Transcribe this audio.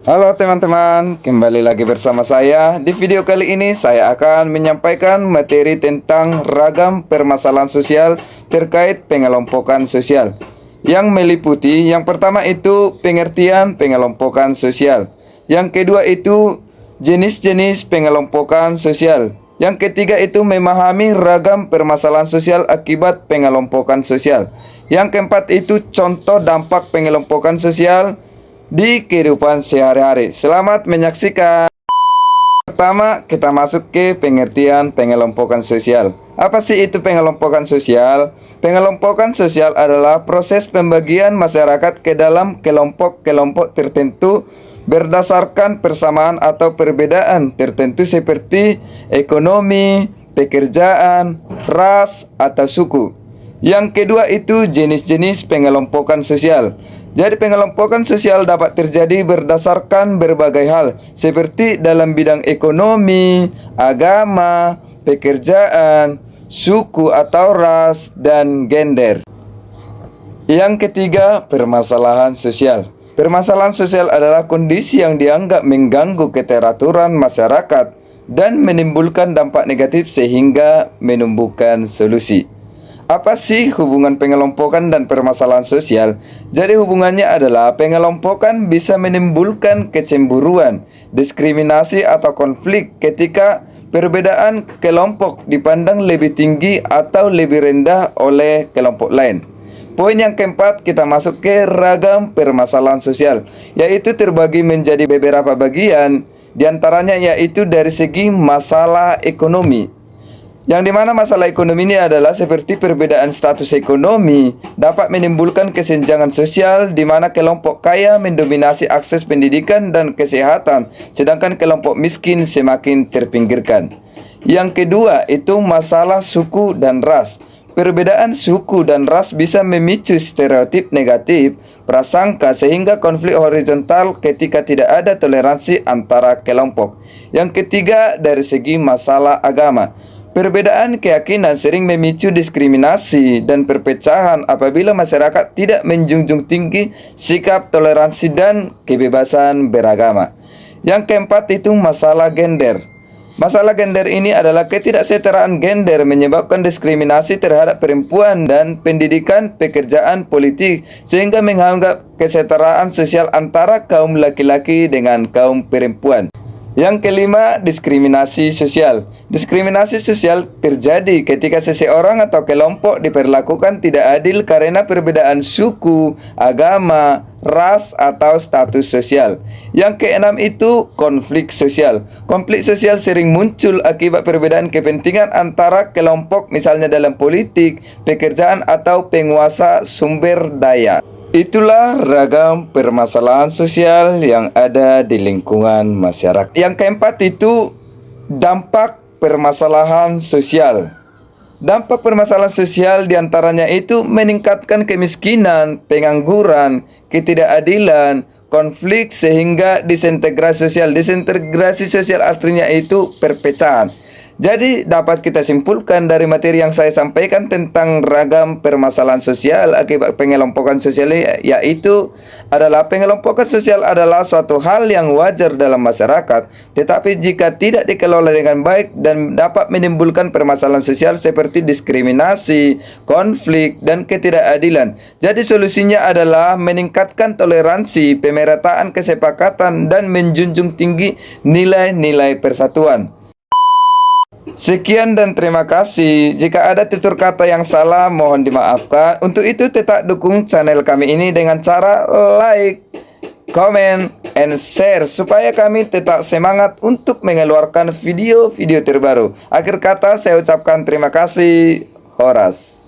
Halo teman-teman, kembali lagi bersama saya. Di video kali ini saya akan menyampaikan materi tentang ragam permasalahan sosial terkait pengelompokan sosial. Yang meliputi, yang pertama itu pengertian pengelompokan sosial. Yang kedua itu jenis-jenis pengelompokan sosial. Yang ketiga itu memahami ragam permasalahan sosial akibat pengelompokan sosial. Yang keempat itu contoh dampak pengelompokan sosial di kehidupan sehari-hari. Selamat menyaksikan. Pertama, kita masuk ke pengertian pengelompokan sosial. Apa sih itu pengelompokan sosial? Pengelompokan sosial adalah proses pembagian masyarakat ke dalam kelompok-kelompok tertentu berdasarkan persamaan atau perbedaan tertentu seperti ekonomi, pekerjaan, ras, atau suku. Yang kedua itu jenis-jenis pengelompokan sosial. Jadi pengelompokan sosial dapat terjadi berdasarkan berbagai hal, seperti dalam bidang ekonomi, agama, pekerjaan, suku atau ras, dan gender. Yang ketiga, permasalahan sosial. Permasalahan sosial adalah kondisi yang dianggap mengganggu keteraturan masyarakat dan menimbulkan dampak negatif sehingga menumbuhkan solusi. Apa sih hubungan pengelompokan dan permasalahan sosial? Jadi hubungannya adalah pengelompokan bisa menimbulkan kecemburuan, diskriminasi atau konflik ketika perbedaan kelompok dipandang lebih tinggi atau lebih rendah oleh kelompok lain. Poin yang keempat, kita masuk ke ragam permasalahan sosial, yaitu terbagi menjadi beberapa bagian, diantaranya yaitu dari segi masalah ekonomi. Yang dimana masalah ekonomi ini adalah seperti perbedaan status ekonomi dapat menimbulkan kesenjangan sosial di mana kelompok kaya mendominasi akses pendidikan dan kesehatan, sedangkan kelompok miskin semakin terpinggirkan. Yang kedua itu masalah suku dan ras. Perbedaan suku dan ras bisa memicu stereotip negatif, prasangka sehingga konflik horizontal ketika tidak ada toleransi antara kelompok. Yang ketiga dari segi masalah agama. Perbedaan keyakinan sering memicu diskriminasi dan perpecahan apabila masyarakat tidak menjunjung tinggi sikap toleransi dan kebebasan beragama. Yang keempat itu masalah gender. Masalah gender ini adalah ketidaksetaraan gender menyebabkan diskriminasi terhadap perempuan dan pendidikan, pekerjaan, politik sehingga menghambat kesetaraan sosial antara kaum laki-laki dengan kaum perempuan. Yang kelima, diskriminasi sosial. Diskriminasi sosial terjadi ketika seseorang atau kelompok diperlakukan tidak adil karena perbedaan suku, agama, ras, atau status sosial. Yang keenam itu konflik sosial. Konflik sosial sering muncul akibat perbedaan kepentingan antara kelompok, misalnya dalam politik, pekerjaan, atau penguasa sumber daya. Itulah ragam permasalahan sosial yang ada di lingkungan masyarakat. Yang keempat itu dampak permasalahan sosial. Dampak permasalahan sosial diantaranya itu meningkatkan kemiskinan, pengangguran, ketidakadilan, konflik sehingga disintegrasi sosial. Disintegrasi sosial artinya itu perpecahan. Jadi dapat kita simpulkan dari materi yang saya sampaikan tentang ragam permasalahan sosial akibat pengelompokan sosial, yaitu adalah pengelompokan sosial adalah suatu hal yang wajar dalam masyarakat, tetapi jika tidak dikelola dengan baik dan dapat menimbulkan permasalahan sosial seperti diskriminasi, konflik, dan ketidakadilan. Jadi solusinya adalah meningkatkan toleransi, pemerataan kesepakatan, dan menjunjung tinggi nilai-nilai persatuan. Sekian dan terima kasih. Jika ada tutur kata yang salah, mohon dimaafkan. Untuk itu tetap dukung channel kami ini dengan cara like, comment, and share supaya kami tetap semangat untuk mengeluarkan video-video terbaru. Akhir kata saya ucapkan terima kasih. Horas.